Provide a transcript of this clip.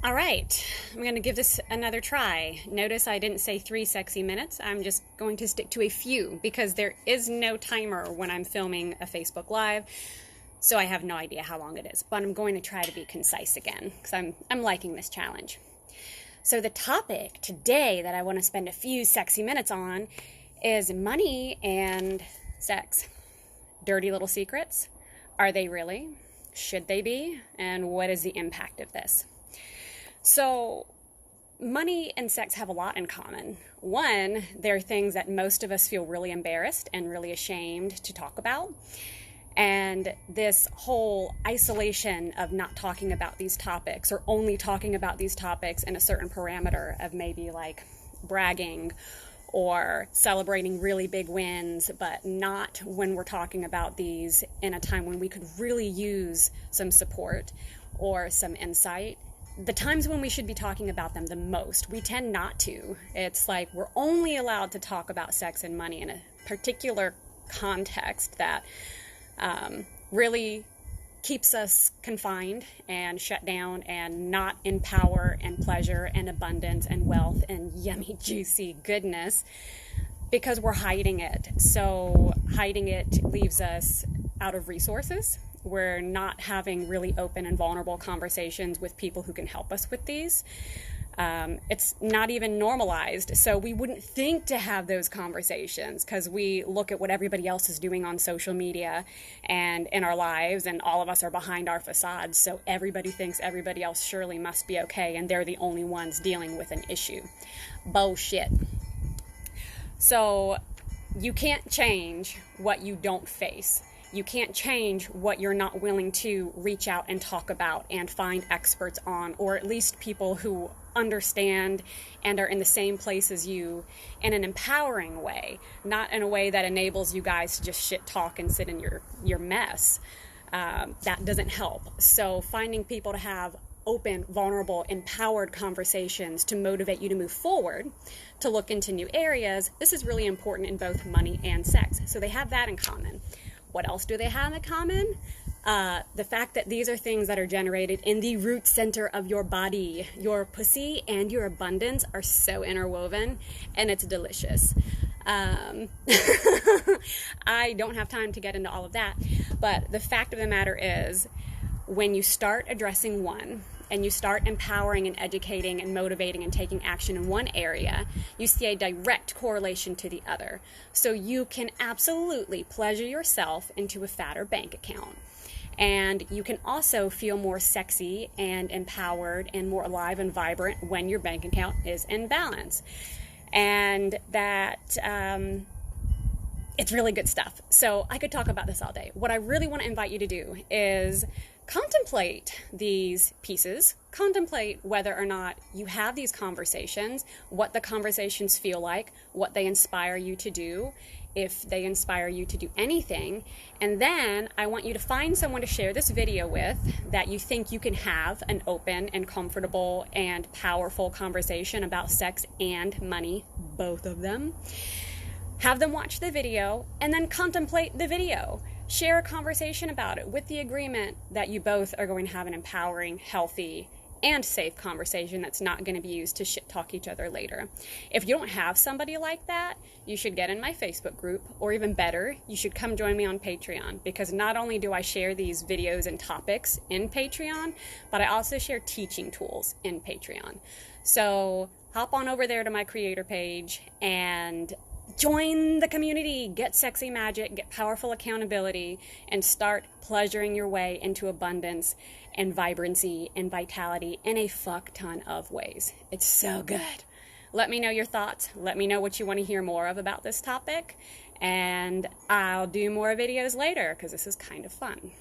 All right, I'm going to give this another try. Notice I didn't say 3 sexy minutes. I'm just going to stick to a few because there is no timer when I'm filming a Facebook Live, so I have no idea how long it is. But I'm going to try to be concise again because I'm liking this challenge. So the topic today that I want to spend a few sexy minutes on is money and sex. Dirty little secrets. Are they really? Should they be? And what is the impact of this? So money and sex have a lot in common. One, they're things that most of us feel really embarrassed and really ashamed to talk about. And this whole isolation of not talking about these topics or only talking about these topics in a certain parameter of maybe like bragging or celebrating really big wins, but not when we're talking about these in a time when we could really use some support or some insight. The times when we should be talking about them the most, we tend not to. It's like we're only allowed to talk about sex and money in a particular context that really keeps us confined and shut down and not in power and pleasure and abundance and wealth and yummy, juicy goodness because we're hiding it. So hiding it leaves us out of resources. We're not having really open and vulnerable conversations with people who can help us with these. It's not even normalized, so we wouldn't think to have those conversations because we look at what everybody else is doing on social media and in our lives, and all of us are behind our facades, so everybody thinks everybody else surely must be okay, and they're the only ones dealing with an issue. Bullshit. So you can't change what you don't face. You can't change what you're not willing to reach out and talk about and find experts on, or at least people who understand and are in the same place as you in an empowering way, not in a way that enables you guys to just shit talk and sit in your mess. That doesn't help. So finding people to have open, vulnerable, empowered conversations to motivate you to move forward, to look into new areas, this is really important in both money and sex. So they have that in common. What else do they have in common? The fact that these are things that are generated in the root center of your body. Your pussy and your abundance are so interwoven, and it's delicious. I don't have time to get into all of that, but the fact of the matter is, when you start addressing one, and you start empowering and educating and motivating and taking action in one area, you see a direct correlation to the other. So you can absolutely pleasure yourself into a fatter bank account. And you can also feel more sexy and empowered and more alive and vibrant when your bank account is in balance. And that it's really good stuff. So I could talk about this all day. What I really want to invite you to do is contemplate these pieces, contemplate whether or not you have these conversations, what the conversations feel like, what they inspire you to do, if they inspire you to do anything. And then I want you to find someone to share this video with that you think you can have an open and comfortable and powerful conversation about sex and money, both of them. Have them watch the video and then contemplate the video. Share a conversation about it with the agreement that you both are going to have an empowering, healthy, and safe conversation that's not going to be used to shit talk each other later. If you don't have somebody like that, you should get in my Facebook group, or even better, you should come join me on Patreon, because not only do I share these videos and topics in Patreon, but I also share teaching tools in Patreon. So hop on over there to my creator page and join the community, get sexy magic, get powerful accountability, and start pleasuring your way into abundance and vibrancy and vitality in a fuck ton of ways. It's so good. Let me know your thoughts. Let me know what you want to hear more of about this topic, and I'll do more videos later because this is kind of fun.